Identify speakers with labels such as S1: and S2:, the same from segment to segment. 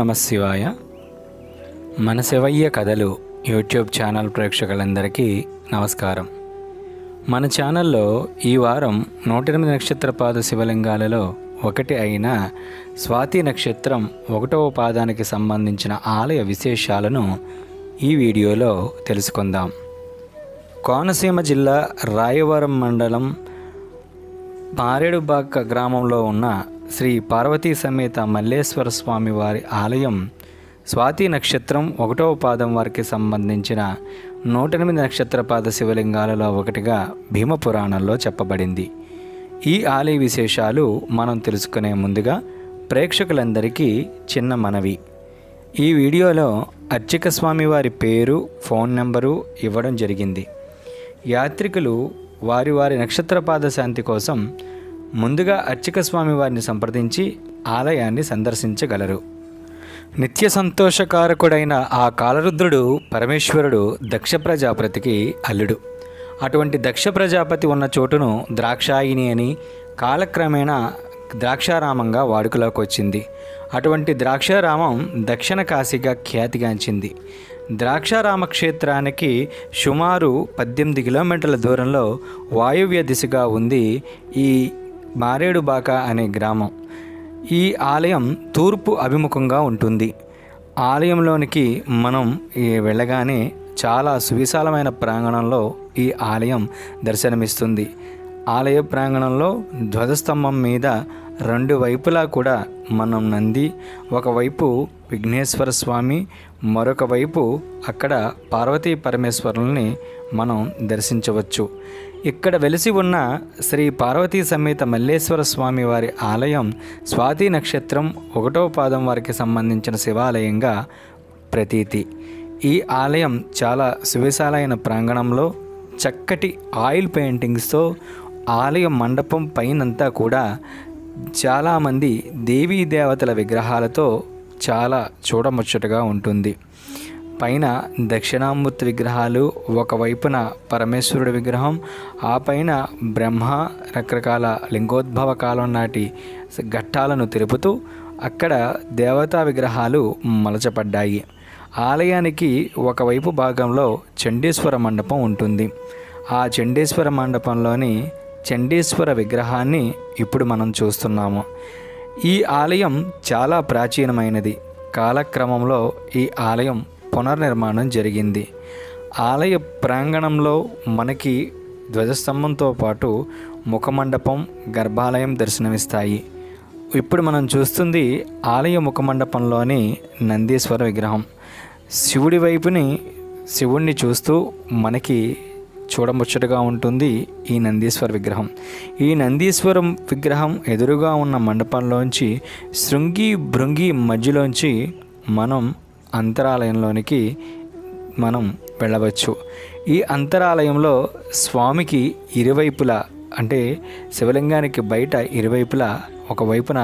S1: నమ శివాయ. మన శివయ్య కథలు యూట్యూబ్ ఛానల్ ప్రేక్షకులందరికీ నమస్కారం. మన ఛానల్లో ఈ వారం 108 నక్షత్రపాద శివలింగాలలో ఒకటి అయిన స్వాతి నక్షత్రం 1వ పాదానికి సంబంధించిన ఆలయ విశేషాలను ఈ వీడియోలో తెలుసుకుందాం. కోనసీమ జిల్లా రాయవరం మండలం మారేడుబాక గ్రామంలో ఉన్న శ్రీ పార్వతీ సమేత మల్లేశ్వర స్వామి వారి ఆలయం స్వాతి నక్షత్రం 1వ పాదం వారికి సంబంధించిన 108 నక్షత్రపాద శివలింగాలలో ఒకటిగా భీమపురాణంలో చెప్పబడింది. ఈ ఆలయ విశేషాలు మనం తెలుసుకునే ముందుగా ప్రేక్షకులందరికీ చిన్న మనవి. ఈ వీడియోలో అర్చక స్వామి వారి పేరు, ఫోన్ నెంబరు ఇవ్వడం జరిగింది. యాత్రికులు వారి వారి నక్షత్రపాద శాంతి కోసం ముందుగా అర్చక స్వామి వారిని సంప్రదించి ఆలయాన్ని సందర్శించగలరు. నిత్య సంతోషకారకుడైన ఆ కాలరుద్రుడు పరమేశ్వరుడు దక్ష ప్రజాపతికి అల్లుడు. అటువంటి దక్ష ప్రజాపతి ఉన్న చోటును ద్రాక్షాయిని అని కాలక్రమేణా ద్రాక్షారామంగా వాడుకలోకి వచ్చింది. అటువంటి ద్రాక్షారామం దక్షిణ కాశీగా ఖ్యాతిగాంచింది. ద్రాక్షారామ క్షేత్రానికి సుమారు 18 కిలోమీటర్ల దూరంలో వాయువ్య దిశగా ఉంది ఈ మారేడుబాక అనే గ్రామం. ఈ ఆలయం తూర్పు అభిముఖంగా ఉంటుంది. ఆలయంలోనికి మనం వెళ్ళగానే చాలా సువిశాలమైన ప్రాంగణంలో ఈ ఆలయం దర్శనమిస్తుంది. ఆలయ ప్రాంగణంలో ధ్వజస్తంభం మీద 2 వైపులా కూడా మనం నంది, ఒకవైపు విఘ్నేశ్వర స్వామి, మరొక వైపు అక్కడ పార్వతీ పరమేశ్వరుల్ని మనం దర్శించవచ్చు. ఇక్కడ వెలిసి ఉన్న శ్రీ పార్వతీ సమేత మల్లేశ్వర స్వామి వారి ఆలయం స్వాతి నక్షత్రం 1వ పాదం వారికి సంబంధించిన శివాలయంగా ప్రతీతి. ఈ ఆలయం చాలా సువిశాలైన ప్రాంగణంలో చక్కటి ఆయిల్ పెయింటింగ్స్తో ఆలయ మండపం పైనంతా కూడా చాలామంది దేవీ దేవతల విగ్రహాలతో చాలా చూడముచ్చటగా ఉంటుంది. పైన దక్షిణామూర్తి విగ్రహాలు, ఒకవైపున పరమేశ్వరుడి విగ్రహం, ఆ పైన బ్రహ్మ రకరకాల లింగోద్భవ కాలం నాటి ఘట్టాలను తెలుపుతూ అక్కడ దేవతా విగ్రహాలు మలచపడ్డాయి. ఆలయానికి ఒకవైపు భాగంలో చండీశ్వర మండపం ఉంటుంది. ఆ చండీశ్వర మండపంలోని చండీశ్వర విగ్రహాన్ని ఇప్పుడు మనం చూస్తున్నాము. ఈ ఆలయం చాలా ప్రాచీనమైనది. కాలక్రమంలో ఈ ఆలయం పునర్నిర్మాణం జరిగింది. ఆలయ ప్రాంగణంలో మనకి ధ్వజస్తంభంతో పాటు ముఖమండపం, గర్భాలయం దర్శనమిస్తాయి. ఇప్పుడు మనం చూస్తుంది ఆలయ ముఖమండపంలోని నందీశ్వర విగ్రహం. శివుడి వైపుని శివుణ్ణి చూస్తూ మనకి చూడముచ్చటగా ఉంటుంది ఈ నందీశ్వర విగ్రహం. ఈ నందీశ్వరం విగ్రహం ఎదురుగా ఉన్న మండపంలోంచి శృంగి భృంగి మధ్యలోంచి మనం అంతరాలయంలోనికి మనం వెళ్ళవచ్చు. ఈ అంతరాలయంలో స్వామికి ఇరువైపులా, అంటే శివలింగానికి బయట ఇరువైపులా, ఒకవైపున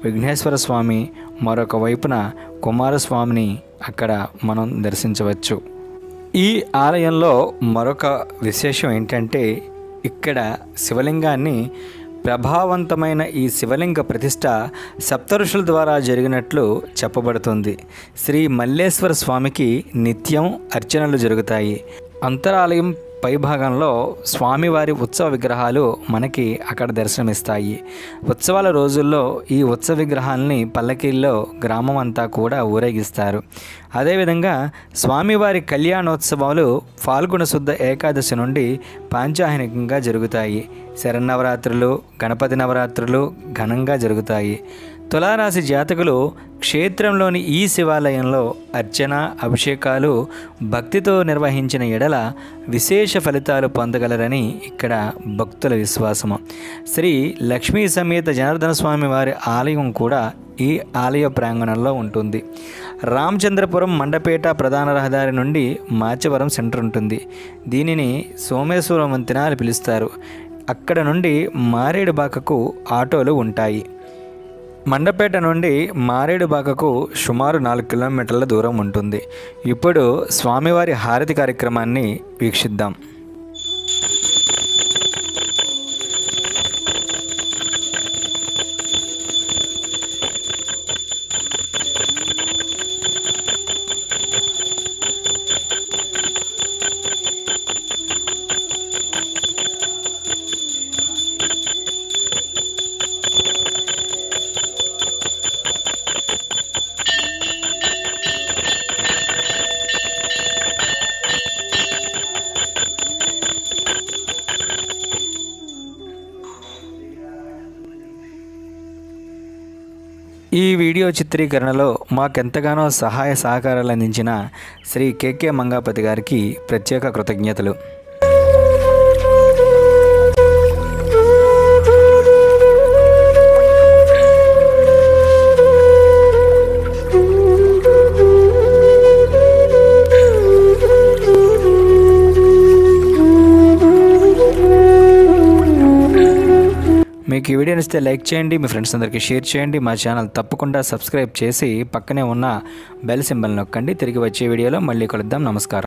S1: విఘ్నేశ్వర స్వామి, మరొక వైపున కుమారస్వామిని అక్కడ మనం దర్శించవచ్చు. ఈ ఆలయంలో మరొక విశేషం ఏంటంటే, ఇక్కడ శివలింగాన్ని ప్రభావవంతమైన ఈ శివలింగ ప్రతిష్ట సప్తఋషుల ద్వారా జరిగినట్లు చెప్పబడుతుంది. శ్రీ మల్లేశ్వర స్వామికి నిత్యం అర్చనలు జరుగుతాయి. అంతరాలయం పైభాగంలో స్వామివారి ఉత్సవ విగ్రహాలు మనకి అక్కడ దర్శనమిస్తాయి. ఉత్సవాల రోజుల్లో ఈ ఉత్సవ విగ్రహాలని పల్లకీల్లో గ్రామం అంతా కూడా ఊరేగిస్తారు. అదేవిధంగా స్వామివారి కళ్యాణోత్సవాలు ఫాల్గుణ శుద్ధ ఏకాదశి నుండి పాంచాహినికంగా జరుగుతాయి. శరన్నవరాత్రులు, గణపతి నవరాత్రులు ఘనంగా జరుగుతాయి. తులారాశి జాతకులు క్షేత్రంలోని ఈ శివాలయంలో అర్చన, అభిషేకాలు భక్తితో నిర్వహించిన ఎడల విశేష ఫలితాలు పొందగలరని ఇక్కడ భక్తుల విశ్వాసము. శ్రీ లక్ష్మీ సమేత జనార్దన స్వామి వారి ఆలయం కూడా ఈ ఆలయ ప్రాంగణంలో ఉంటుంది. రామచంద్రపురం మండపేట ప్రధాన రహదారి నుండి మాచవరం సెంటర్ ఉంటుంది. దీనిని సోమేశ్వరం వంతెన అని పిలుస్తారు. అక్కడ నుండి మారేడుబాకకు ఆటోలు ఉంటాయి. మండపేట నుండి మారేడుబాకకు సుమారు 4 కిలోమీటర్ల దూరం ఉంటుంది. ఇప్పుడు స్వామివారి హారతి కార్యక్రమాన్ని వీక్షిద్దాం. ఈ వీడియో చిత్రీకరణలో మాకెంతగానో సహాయ సహకారాలు అందించిన శ్రీ కేకే మంగాపతి గారికి ప్రత్యేక కృతజ్ఞతలు. మీకు ఈ వీడియో నచ్చితే లైక్ చేయండి, మీ ఫ్రెండ్స్ అందరికీ షేర్ చేయండి. మా ఛానల్ తప్పకుండా సబ్స్క్రైబ్ చేసి పక్కనే ఉన్న బెల్ సింబల్ నొక్కండి. తిరిగి వచ్చే వీడియోలో మళ్ళీ కలుద్దాం. నమస్కారం.